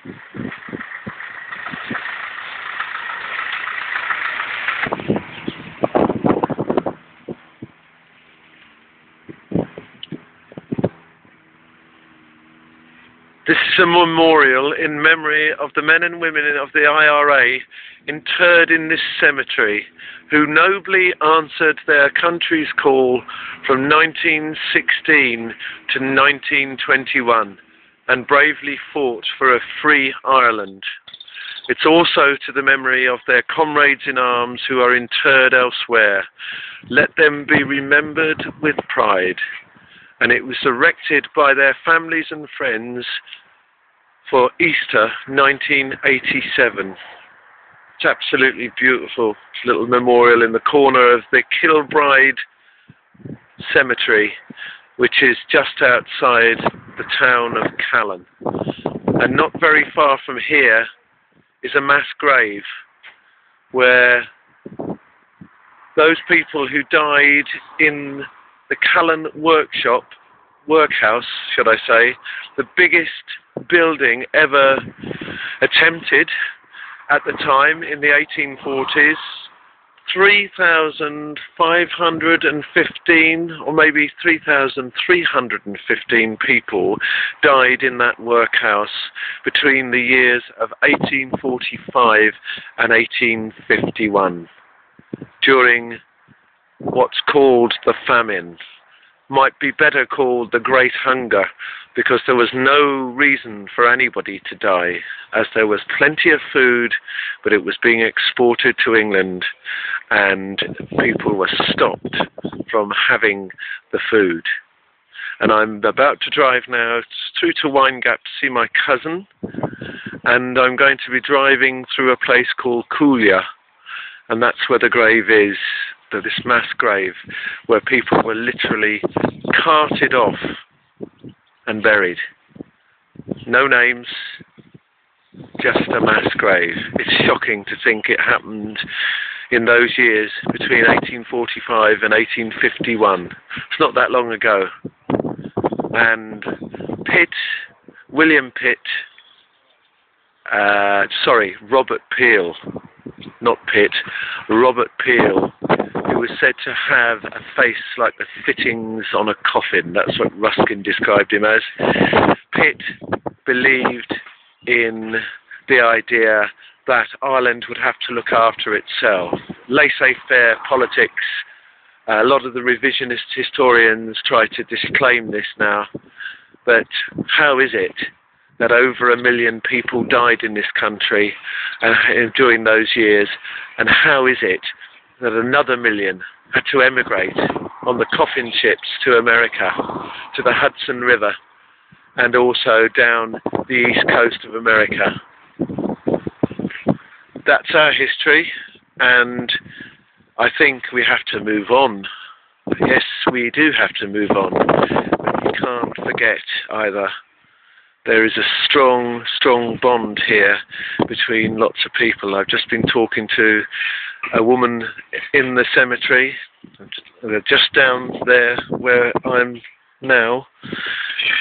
This is a memorial in memory of the men and women of the IRA interred in this cemetery who nobly answered their country's call from 1916 to 1921 and bravely fought for a free Ireland. It's also to the memory of their comrades in arms who are interred elsewhere. Let them be remembered with pride. And it was erected by their families and friends for Easter 1987. It's absolutely beautiful little memorial in the corner of the Kilbride Cemetery, which is just outside the town of Callan. And not very far from here is a mass grave where those people who died in the Callan workhouse, should I say, the biggest building ever attempted at the time in the 1840s. 3,515 or maybe 3,315 people died in that workhouse between the years of 1845 and 1851 during what's called the famine. Might be better called the Great Hunger, because there was no reason for anybody to die, as there was plenty of food, but it was being exported to England, and people were stopped from having the food. And I'm about to drive now through to Winegap to see my cousin, and I'm going to be driving through a place called Coolia, and that's where the grave is. This mass grave where people were literally carted off and buried. No names, just a mass grave. It's shocking to think it happened in those years between 1845 and 1851. It's not that long ago. And Robert Peel, not Pitt, Robert Peel, who was said to have a face like the fittings on a coffin. That's what Ruskin described him as. Pitt believed in the idea that Ireland would have to look after itself. Laissez-faire politics. A lot of the revisionist historians try to disclaim this now. But how is it that over 1 million people died in this country during those years? And how is it that another 1 million had to emigrate on the coffin ships to America, to the Hudson River, and also down the east coast of America? That's our history, and I think we have to move on. Yes, we do have to move on, but we can't forget either. There is a strong, strong bond here between lots of people. I've just been talking to a woman in the cemetery, just down there where I'm now,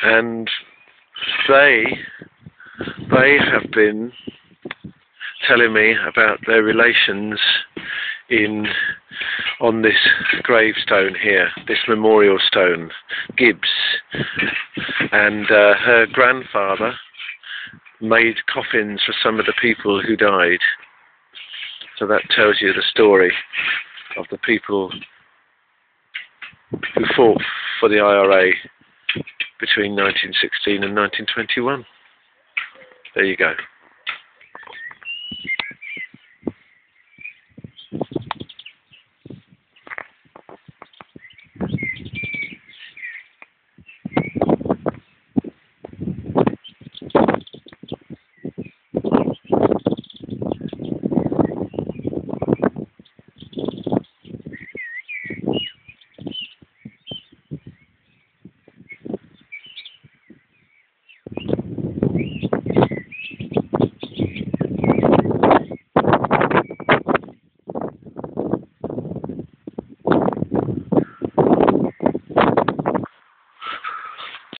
and they have been telling me about their relations on this gravestone here, this memorial stone, Gibbs, and her grandfather made coffins for some of the people who died. So that tells you the story of the people who fought for the IRA between 1916 and 1921. There you go.